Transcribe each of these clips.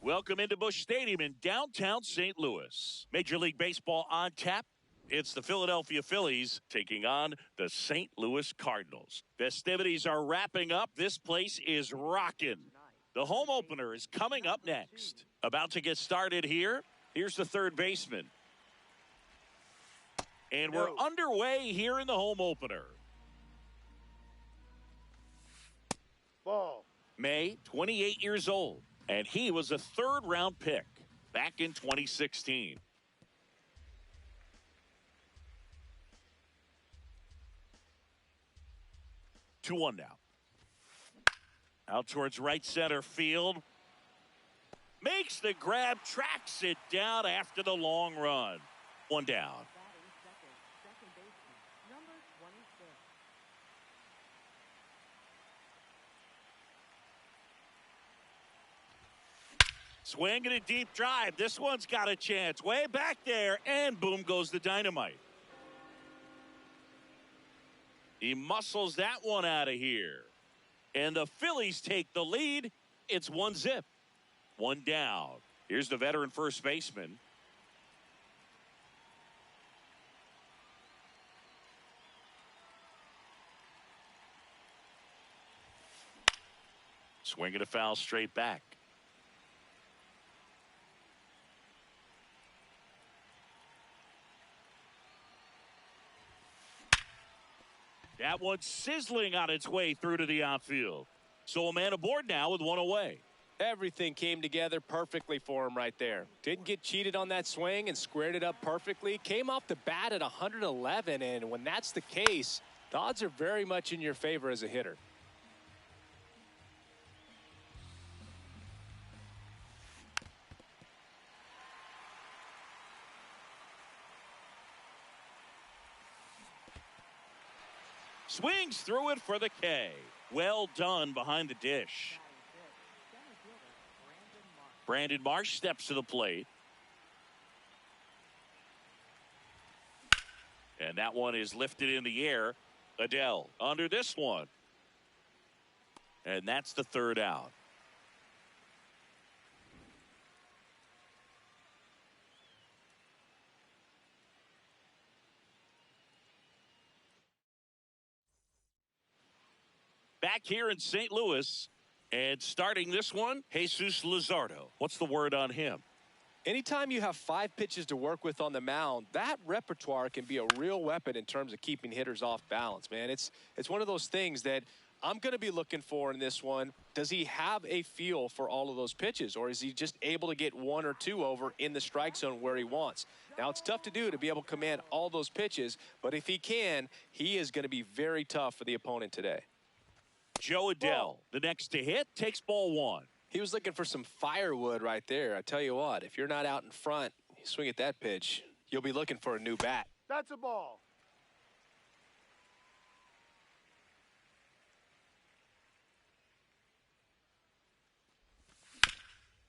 Welcome into Busch Stadium in downtown St. Louis. Major League Baseball on tap. It's the Philadelphia Phillies taking on the St. Louis Cardinals. Festivities are wrapping up. This place is rocking. The home opener is coming up next. About to get started here. Here's the third baseman. And we're underway here in the home opener. Ball. May, 28 years old. And he was a third-round pick back in 2016. Two one now. Out towards right center field. Makes the grab, tracks it down after the long run. One down. Swinging a deep drive. This one's got a chance. Way back there, and boom goes the dynamite. He muscles that one out of here. And the Phillies take the lead. It's 1-0. One down. Here's the veteran first baseman. Swinging a foul straight back. That one's sizzling on its way through to the outfield. So a man aboard now with one away. Everything came together perfectly for him right there. Didn't get cheated on that swing and squared it up perfectly. Came off the bat at 111, and when that's the case, the odds are very much in your favor as a hitter. Swings through it for the K. Well done behind the dish. Brandon Marsh steps to the plate. And that one is lifted in the air. Adele under this one. And that's the third out. Back here in St. Louis, and starting this one, Jesus Luzardo. What's the word on him? Anytime you have 5 pitches to work with on the mound, that repertoire can be a real weapon in terms of keeping hitters off balance, man. It's one of those things that I'm going to be looking for in this one. Does he have a feel for all of those pitches, or is he just able to get 1 or 2 over in the strike zone where he wants? Now, it's tough to do to be able to command all those pitches, but if he can, he is going to be very tough for the opponent today. Joe Adele, the next to hit, takes ball 1. He was looking for some firewood right there. I tell you what, if you're not out in front, you swing at that pitch, you'll be looking for a new bat. That's a ball.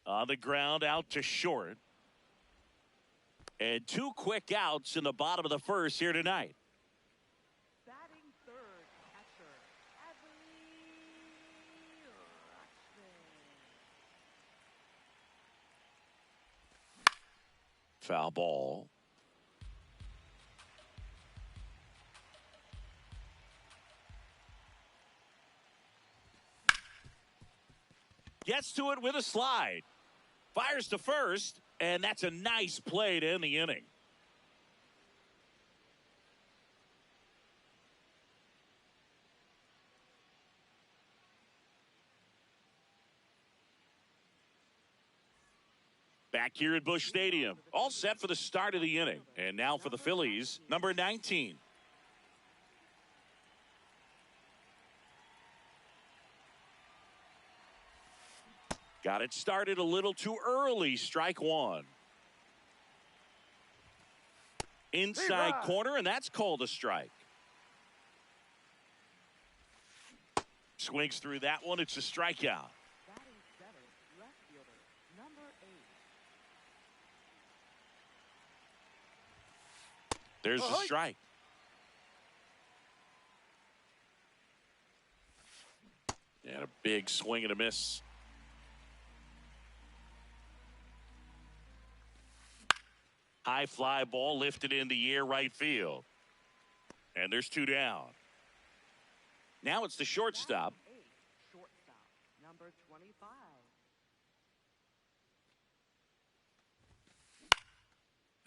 On the ground, out to short. And 2 quick outs in the bottom of the first here tonight. Foul ball. Gets to it with a slide. Fires to first, and that's a nice play to end the inning. Back here at Busch Stadium, all set for the start of the inning. And now for the Phillies, number 19. Got it started a little too early, strike 1. Inside corner, and that's called a strike. Swings through that one, it's a strikeout. There's the strike. And a big swing and a miss. High fly ball lifted in the air right field. And there's 2 down. Now it's the shortstop. Shortstop, number 25.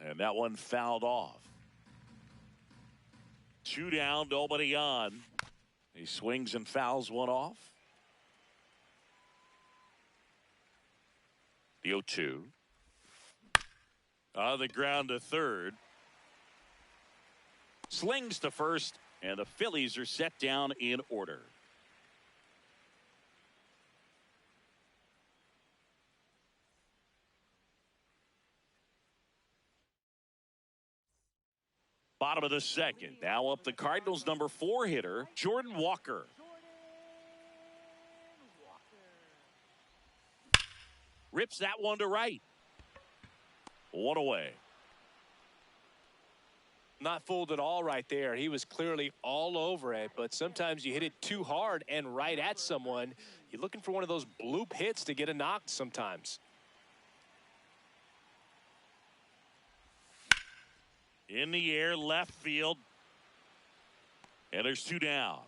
And that one fouled off. 2 down, nobody on. He swings and fouls one off. The 0-2. On the ground to third. Slings to first, and the Phillies are set down in order. Bottom of the second. Now up the Cardinals' number 4 hitter, Jordan Walker. Rips that one to right. 1 away. Not fooled at all right there. He was clearly all over it, but sometimes you hit it too hard and right at someone. You're looking for one of those bloop hits to get a knock sometimes. In the air, left field. And there's 2 down.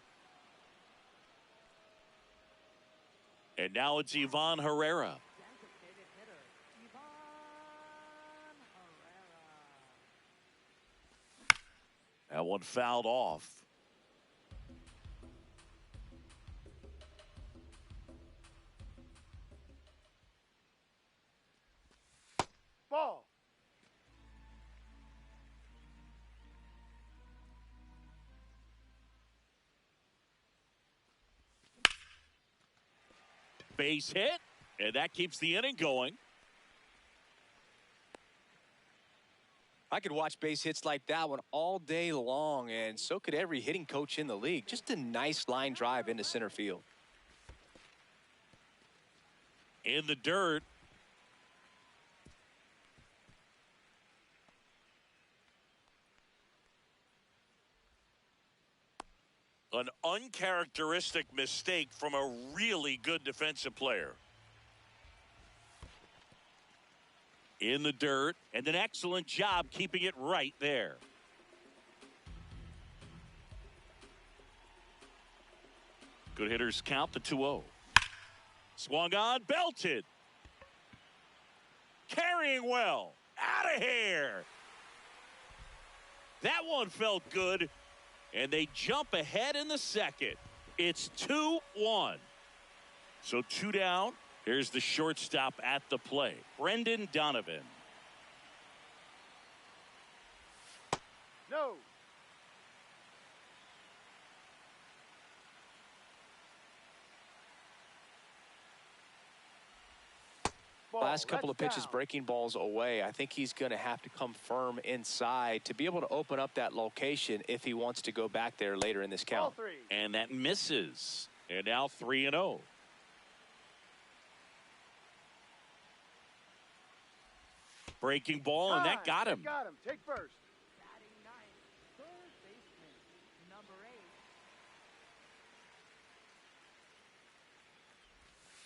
And now it's Ivan Herrera. Designated hitter, Ivan Herrera. That one fouled off. Ball. Base hit, and that keeps the inning going. I could watch base hits like that one all day long, and so could every hitting coach in the league. Just a nice line drive into center field. In the dirt. An uncharacteristic mistake from a really good defensive player. In the dirt, and an excellent job keeping it right there. Good hitters count the 2-0. Swung on, belted. Carrying well. Out of here. That one felt good. And they jump ahead in the second. It's 2-1. So 2 down. Here's the shortstop at the plate, Brendan Donovan. No. Ball. Last couple of That's pitches, down. breaking balls away. I think he's going to have to come firm inside to be able to open up that location if he wants to go back there later in this Ball count. 3. And that misses. And now 3-0. Breaking ball, and that got him. Got him. Take first. Batting ninth, third baseman, number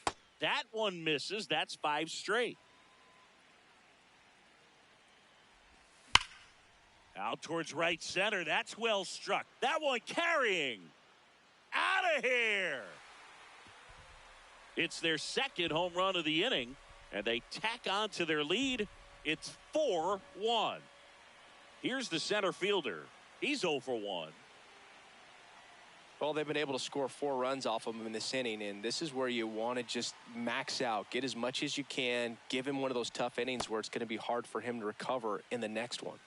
8. That one misses. That's 5 straight. Out towards right center. That's well struck. That one carrying. Out of here. It's their second home run of the inning, and they tack on to their lead. It's 4-1. Here's the center fielder. He's 0 for 1. Well, they've been able to score 4 runs off of him in this inning, and this is where you want to just max out, get as much as you can, give him one of those tough innings where it's going to be hard for him to recover in the next one.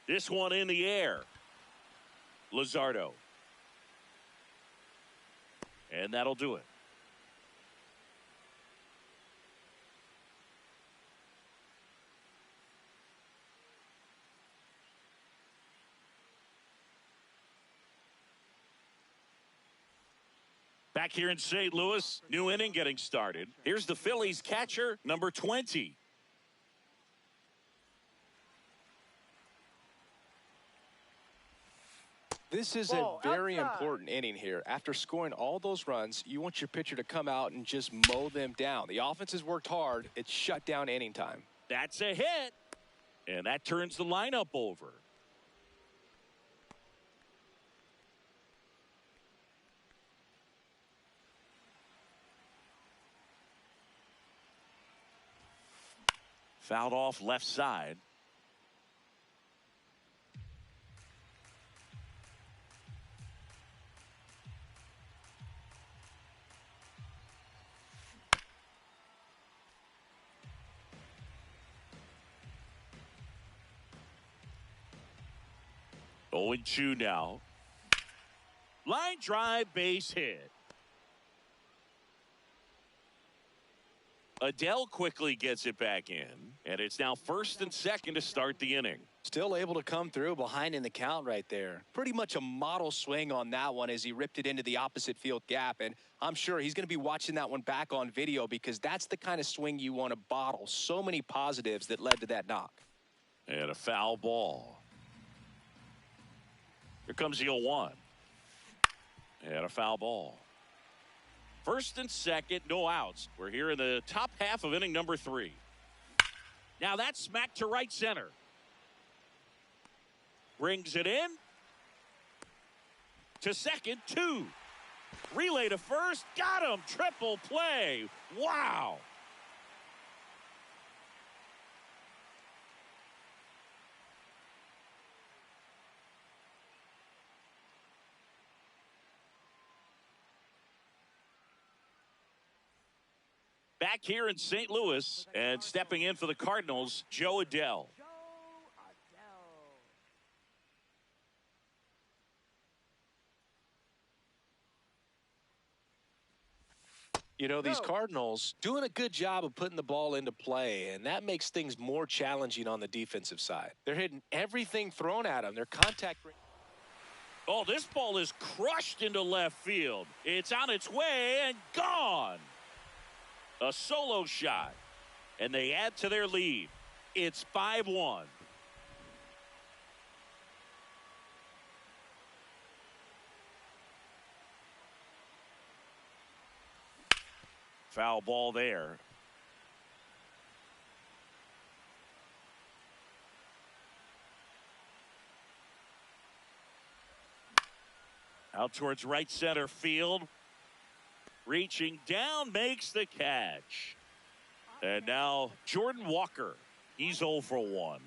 This one in the air. Luzardo. And that'll do it. Back here in St. Louis, new inning getting started. Here's the Phillies catcher, number 20. This is Ball, a very outside. important inning here. After scoring all those runs, you want your pitcher to come out and just mow them down. The offense has worked hard. It's shut down inning time. That's a hit. And that turns the lineup over. Fouled off left side. Owen Chu now. Line drive, base hit. Adele quickly gets it back in, and it's now first and second to start the inning. Still able to come through behind in the count right there. Pretty much a model swing on that one as he ripped it into the opposite field gap. And I'm sure he's going to be watching that one back on video because that's the kind of swing you want to bottle. So many positives that led to that knock. And a foul ball. Here comes the 0-1. And a foul ball. First and second, no outs. We're here in the top half of inning number 3. Now that's smacked to right center. Brings it in. To second, 2. Relay to first. Got him. Triple play. Wow. Back here in St. Louis and stepping in for the Cardinals, Joe Adele. Joe Adele. You know, these No. Cardinals doing a good job of putting the ball into play, and that makes things more challenging on the defensive side. They're hitting everything thrown at them. Their contact rate. Oh, this ball is crushed into left field. It's on its way and gone. A solo shot, and they add to their lead. It's 5-1. Foul ball there. Out towards right center field. Reaching down, makes the catch. And now Jordan Walker. He's 0 for 1. Jordan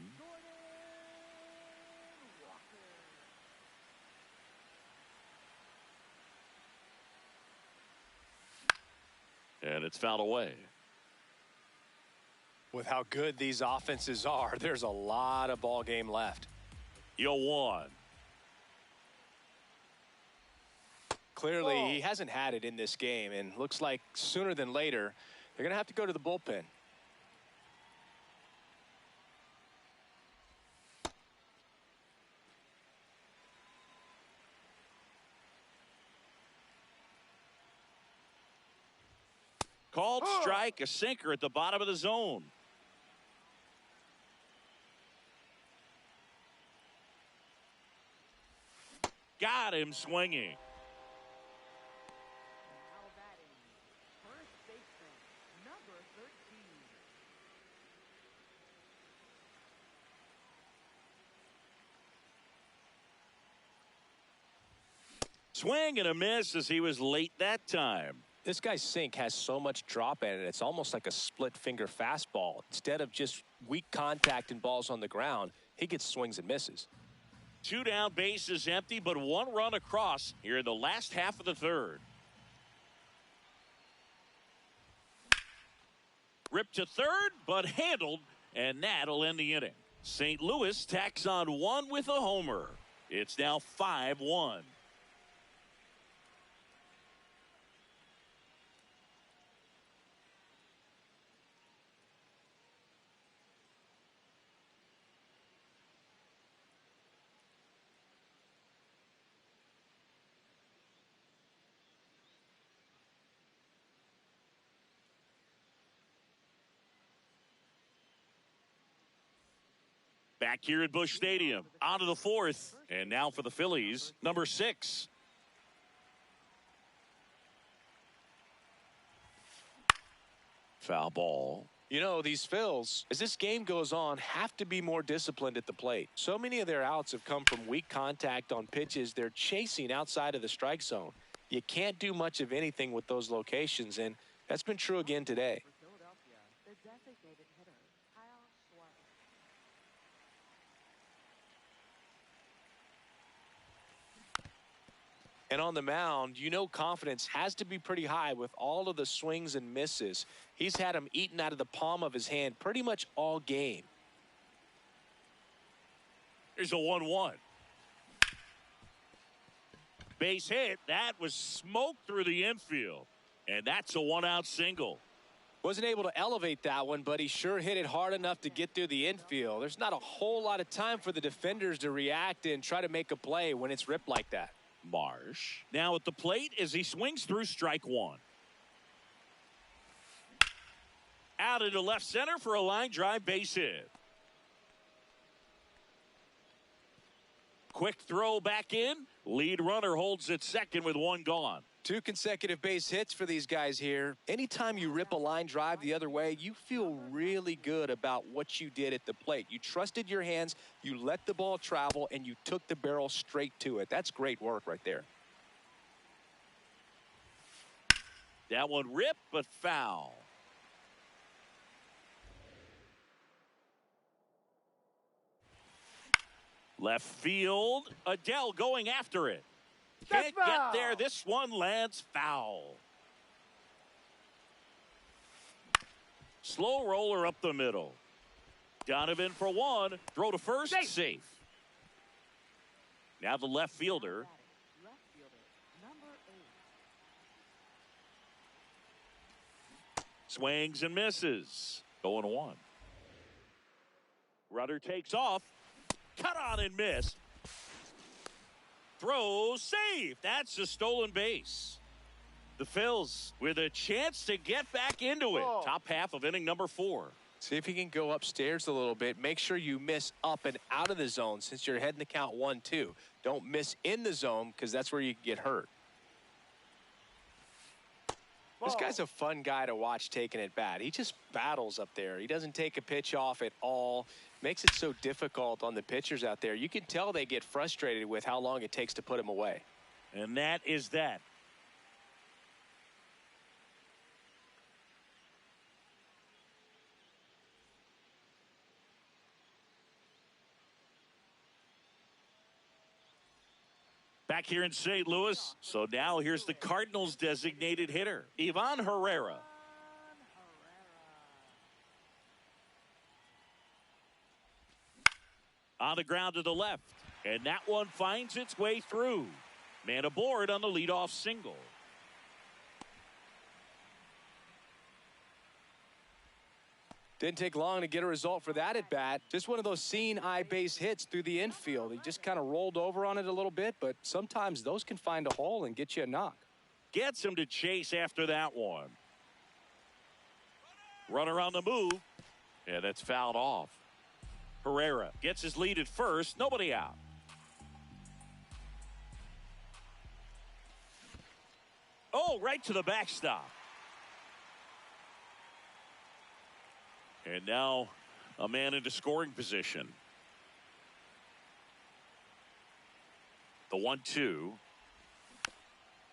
Walker. And it's fouled away. With how good these offenses are, there's a lot of ball game left. 0-1. Clearly, Ball. he hasn't had it in this game, and looks like sooner than later, they're going to have to go to the bullpen. Called strike, a sinker at the bottom of the zone. Got him swinging. Now batting, first baseman, number 13. Swing and a miss as he was late that time. This guy's sink has so much drop in it, it's almost like a split finger fastball. Instead of just weak contact and balls on the ground, he gets swings and misses. 2 down, bases empty, but 1 run across here in the last half of the third. Ripped to third, but handled, and that'll end the inning. St. Louis tacks on 1 with a homer. It's now 5-1. Back here at Busch Stadium, on to the fourth. And now for the Phillies, number 6. Foul ball. You know, these Phils, as this game goes on, have to be more disciplined at the plate. So many of their outs have come from weak contact on pitches they're chasing outside of the strike zone. You can't do much of anything with those locations, and that's been true again today. For Philadelphia, the designated hitter, Kyle Schwarber. And on the mound, you know confidence has to be pretty high with all of the swings and misses. He's had them eaten out of the palm of his hand pretty much all game. Here's a 1-1. Base hit. That was smoked through the infield. And that's a 1-out single. Wasn't able to elevate that one, but he sure hit it hard enough to get through the infield. There's not a whole lot of time for the defenders to react and try to make a play when it's ripped like that. Marsh now at the plate as he swings through strike one. Out into left center for a line drive base hit. Quick throw back in. Lead runner holds at second with one gone. 2 consecutive base hits for these guys here. Anytime you rip a line drive the other way, you feel really good about what you did at the plate. You trusted your hands, you let the ball travel, and you took the barrel straight to it. That's great work right there. That one ripped, but foul. Left field, Adele going after it. Can't That's get foul. there. This one lands foul. Slow roller up the middle. Donovan for one. Throw to first. Safe. Now the left fielder. Left fielder, number 8. Swings and misses. 0-1. Rudder takes off. Cut on and missed. Throw safe. That's a stolen base. The Phils with a chance to get back into it. Oh. Top half of inning number 4. See if you can go upstairs a little bit. Make sure you miss up and out of the zone since you're heading to count 1-2. Don't miss in the zone because that's where you get hurt. This guy's a fun guy to watch taking at bat. He just battles up there. He doesn't take a pitch off at all. Makes it so difficult on the pitchers out there. You can tell they get frustrated with how long it takes to put him away. And that is that. Back here in St. Louis. So now here's the Cardinals designated hitter, Ivan Herrera. On the ground to the left. And that one finds its way through. Man aboard on the leadoff single. Didn't take long to get a result for that at bat. Just one of those seeing eye base hits through the infield. He just kind of rolled over on it a little bit, but sometimes those can find a hole and get you a knock. Gets him to chase after that one. Runner on the move. Yeah, that's fouled off. Herrera gets his lead at first. Nobody out. Oh, right to the backstop. And now a man into scoring position. The 1-2.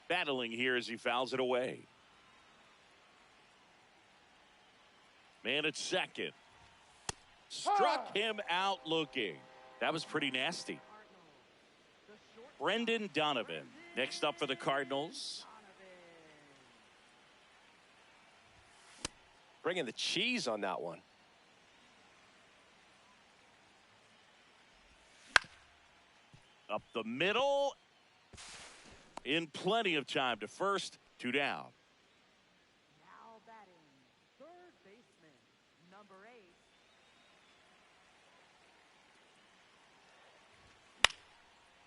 Battling here as he fouls it away. Man at second. Struck him out looking. That was pretty nasty. Brendan Donovan next up for the Cardinals. Bringing the cheese on that one. Up the middle. In plenty of time to first. 2 down. Now batting, third baseman, number 8.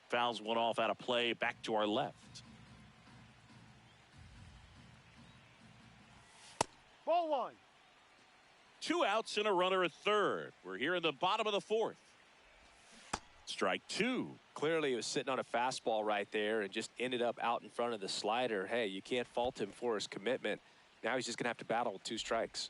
Fouls one off out of play. Back to our left. Ball 1. 2 outs and a runner at third. We're here in the bottom of the 4th. Strike two. Clearly, he was sitting on a fastball right there and just ended up out in front of the slider. Hey, you can't fault him for his commitment. Now he's just going to have to battle with 2 strikes.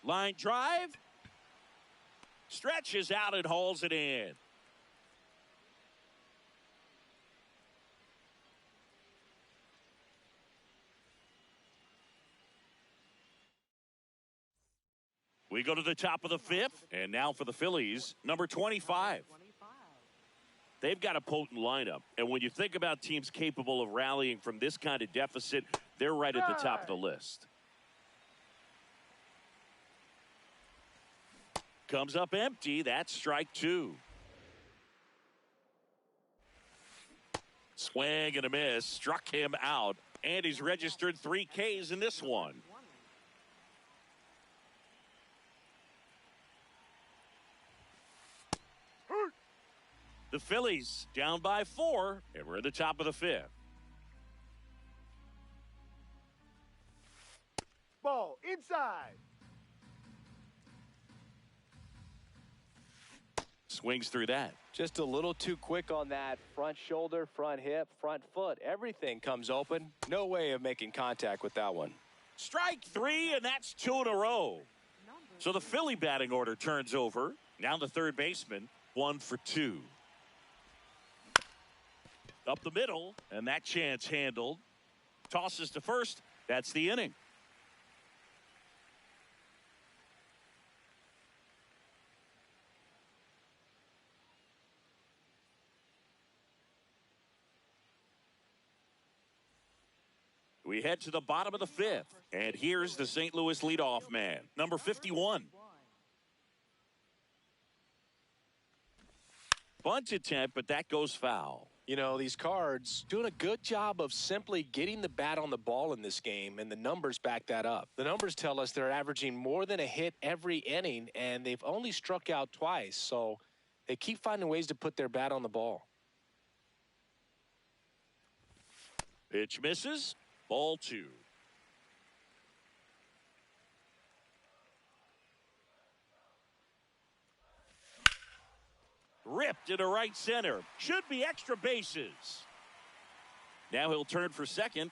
Line drive. Stretches out and hauls it in. We go to the top of the 5th, and now for the Phillies, number 25. They've got a potent lineup, and when you think about teams capable of rallying from this kind of deficit, they're right at the top of the list. Comes up empty. That's strike two. Swing and a miss. Struck him out, and he's registered 3 Ks in this one. The Phillies down by 4, and we're at the top of the 5th. Ball inside. Swings through that. Just a little too quick on that front shoulder, front hip, front foot. Everything comes open. No way of making contact with that one. Strike 3, and that's 2 in a row. So the Philly batting order turns over. Now the third baseman, 1 for 2. Up the middle, and that chance handled. Tosses to first. That's the inning. We head to the bottom of the 5th, and here's the St. Louis leadoff man, number 51. Bunt attempt, but that goes foul. You know, these Cards doing a good job of simply getting the bat on the ball in this game, and the numbers back that up. The numbers tell us they're averaging more than a hit every inning, and they've only struck out twice, so they keep finding ways to put their bat on the ball. Pitch misses. Ball 2. Ripped into right center. Should be extra bases. Now he'll turn for second.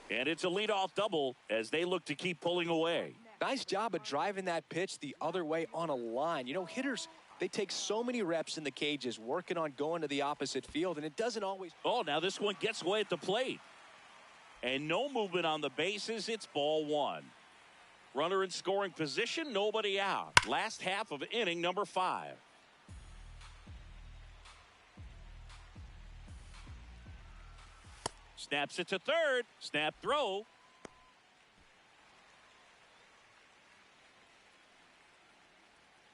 And it's a leadoff double as they look to keep pulling away. Nice job of driving that pitch the other way on a line. You know, hitters, they take so many reps in the cages working on going to the opposite field, and it doesn't always. Oh, now this one gets away at the plate. And no movement on the bases. It's ball 1. Runner in scoring position, nobody out. Last half of inning number 5. Snaps it to third. Snap throw.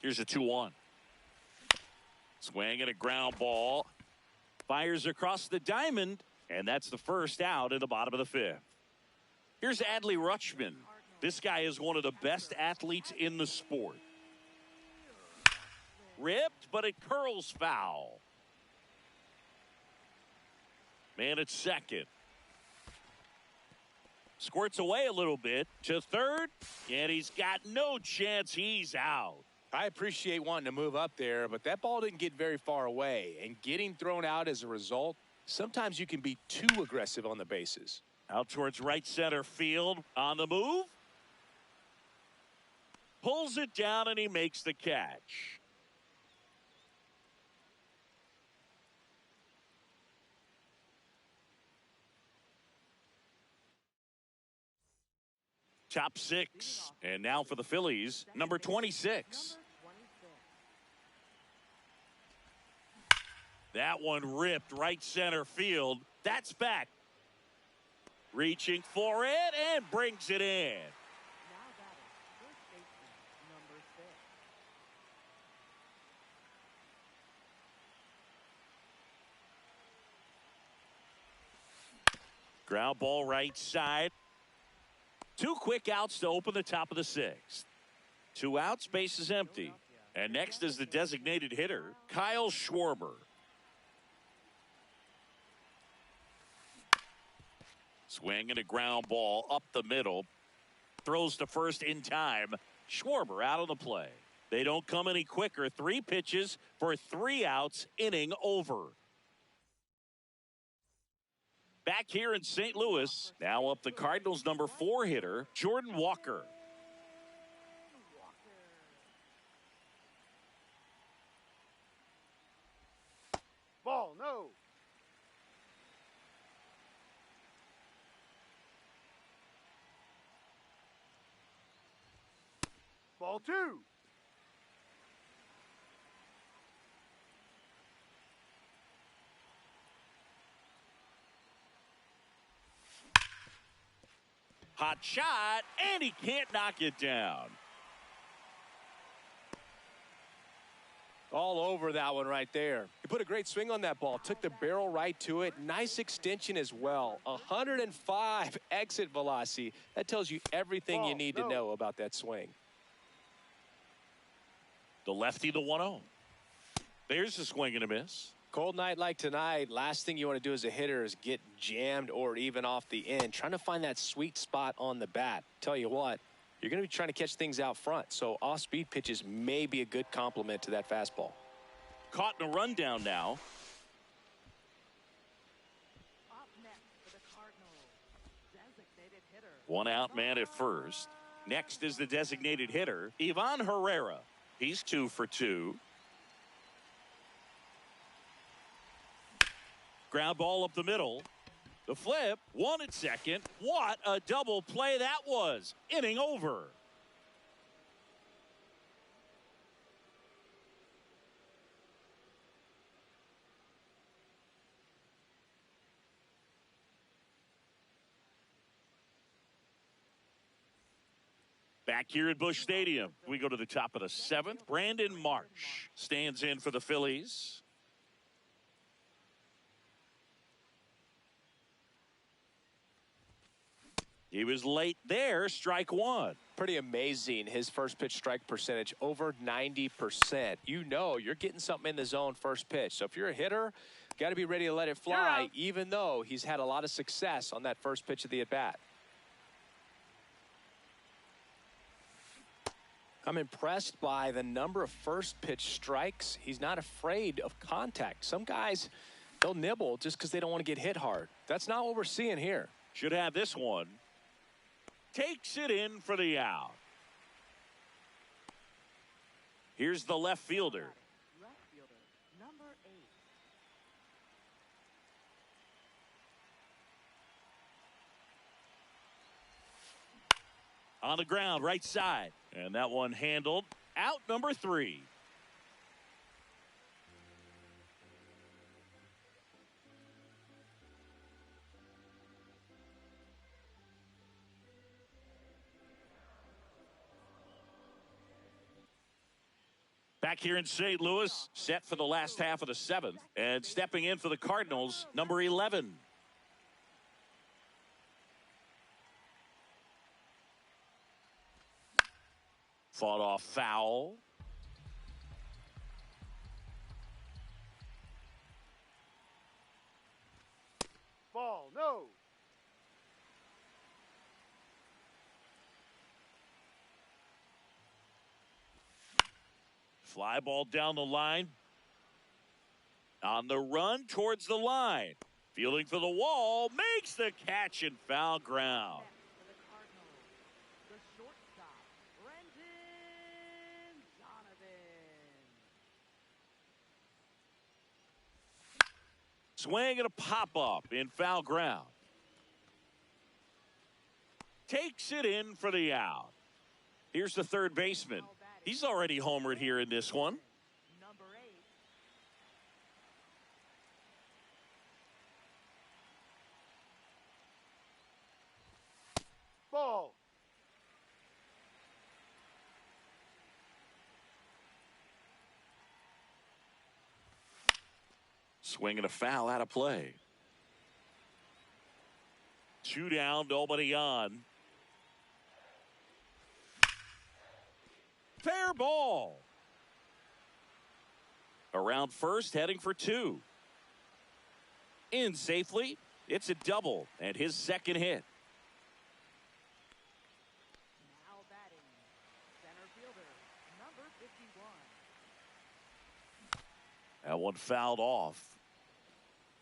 Here's a 2-1. Swing and a ground ball. Fires across the diamond. And that's the first out in the bottom of the 5th. Here's Adley Rutschman. This guy is one of the best athletes in the sport. Ripped, but it curls foul. Man at second. Squirts away a little bit to third, and he's got no chance. He's out. I appreciate wanting to move up there, but that ball didn't get very far away, and getting thrown out as a result, sometimes you can be too aggressive on the bases. Out towards right center field on the move. Pulls it down, and he makes the catch. Top 6. And now for the Phillies, number 26. That one ripped right center field. That's back. Reaching for it and brings it in. Ground ball right side. 2 quick outs to open the top of the 6th. 2 outs, base is empty. And next is the designated hitter, Kyle Schwarber. Swing and a ground ball up the middle. Throws to first in time. Schwarber out of the play. They don't come any quicker. 3 pitches for 3 outs. Inning over. Back here in St. Louis, now up the Cardinals' number 4 hitter, Jordan Walker. Ball, no. Ball 2. Hot shot, and he can't knock it down. All over that one right there. He put a great swing on that ball. Took the barrel right to it. Nice extension as well. 105 exit velocity. That tells you everything you need to know about that swing. The lefty, the 1-0. There's a swing and a miss. Cold night like tonight, last thing you want to do as a hitter is get jammed or even off the end. Trying to find that sweet spot on the bat. Tell you what, you're going to be trying to catch things out front. So off-speed pitches may be a good complement to that fastball. Caught in a rundown now. Up next for the Cardinals, designated hitter. 1 out man at first. Next is the designated hitter, Ivan Herrera. He's 2 for 2. Ground ball up the middle. The flip, 1 at second. What a double play that was. Inning over. Back here at Busch Stadium, we go to the top of the 7th. Brandon Marsh stands in for the Phillies. He was late there, strike 1. Pretty amazing, his first pitch strike percentage, over 90%. You know you're getting something in the zone first pitch. So if you're a hitter, got to be ready to let it fly, even though he's had a lot of success on that first pitch of the at-bat. I'm impressed by the number of first pitch strikes. He's not afraid of contact. Some guys, they'll nibble just because they don't want to get hit hard. That's not what we're seeing here. Should have this one. Takes it in for the out. Here's the left fielder. Left fielder, number 8. On the ground, right side. And that one handled. Out number 3. Back here in St. Louis, set for the last half of the 7th. And stepping in for the Cardinals, number 11. Fought off foul. Ball, no. Fly ball down the line. On the run towards the line. Fielding for the wall. Makes the catch in foul ground. For the Cardinals, the shortstop, Brendan Donovan. Swing and a pop-up in foul ground. Takes it in for the out. Here's the third baseman. He's already homered here in this one. Number 8. Ball. Swing and a foul out of play. 2 down, nobody on. Fair ball. Around first, heading for 2. In safely. It's a double and his second hit. Now batting, center fielder, number 51. That one fouled off.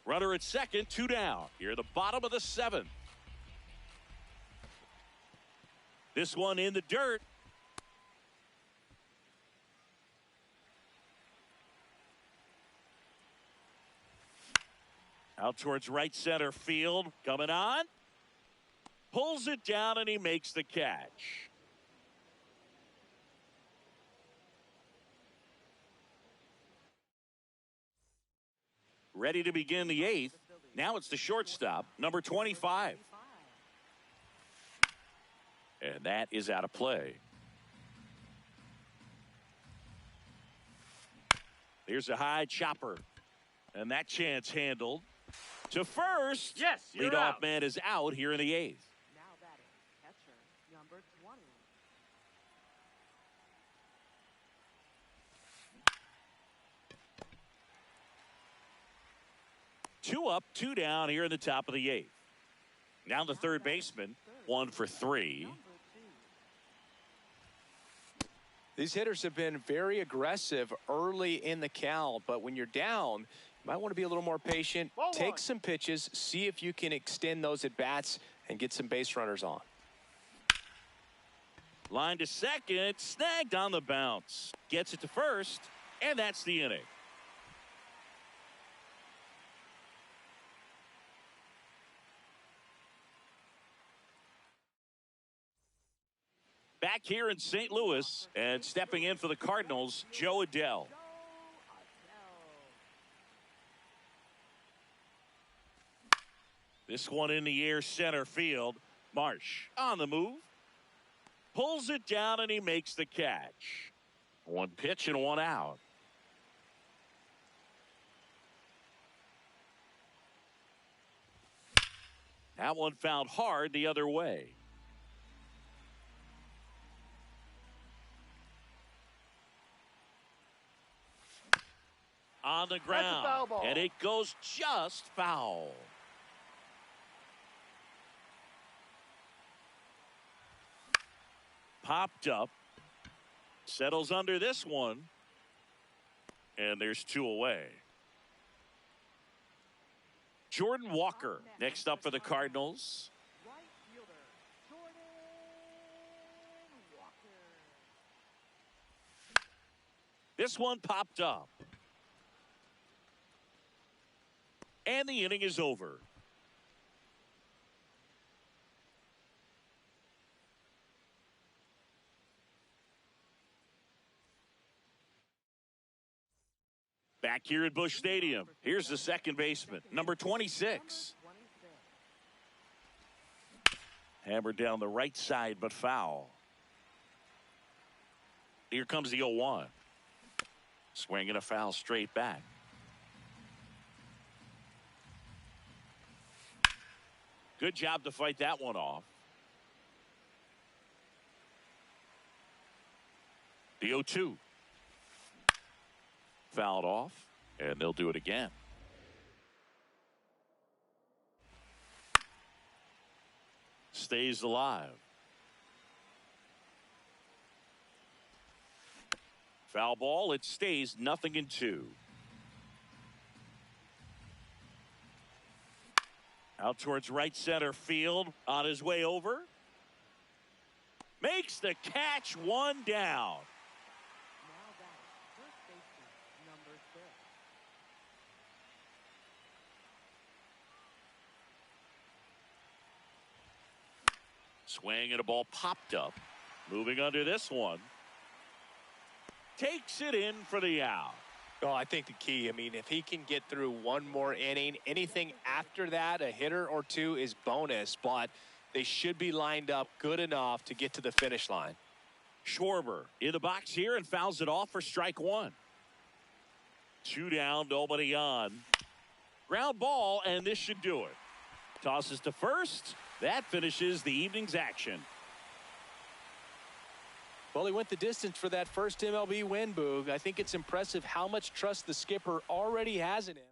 Runner at second, 2 down. Here at the bottom of the 7th. This one in the dirt. Out towards right center field. Coming on. Pulls it down and he makes the catch. Ready to begin the 8th. Now it's the shortstop, number 25. And that is out of play. Here's a high chopper. And that chance handled. To first. Yes, you're Leadoff out. man is out here in the 8th. Now batting, catcher, number 20. 2 up, 2 down here in the top of the 8th. Now the third baseman, 1 for 3. Number 2. These hitters have been very aggressive early in the count, but when you're down, you might want to be a little more patient. Ball Take one. some pitches, see if you can extend those at bats and get some base runners on. Line to second, snagged on the bounce. Gets it to first, and that's the inning. Back here in St. Louis, and stepping in for the Cardinals, Joe Adell. This one in the air, center field. Marsh on the move. Pulls it down and he makes the catch. 1 pitch and 1 out. That one found hard the other way. On the ground. foul ball. And it goes just foul. Popped up. Settles under this one. And there's 2 away. Jordan Walker next up for the Cardinals. Right fielder, Jordan Walker. This one popped up. And the inning is over. Back here at Busch Stadium, here's the second baseman, number 26. Hammered down the right side, but foul. Here comes the 0-1. Swinging a foul straight back. Good job to fight that one off. The 0-2. Fouled off, and they'll do it again. Stays alive. Foul ball, it stays 0-2. Out towards right center field, on his way over. Makes the catch, 1 down. Now batting, first baseman, number 6. Swing and a ball popped up. Moving under this one. Takes it in for the out. Oh, I think the key, if he can get through 1 more inning, anything after that, a hitter or 2 is bonus, but they should be lined up good enough to get to the finish line. Schwarber in the box here and fouls it off for strike 1. 2 down, nobody on. Ground ball, and this should do it. Tosses to first. That finishes the evening's action. Well, he went the distance for that first MLB win, Boog. I think it's impressive how much trust the skipper already has in him.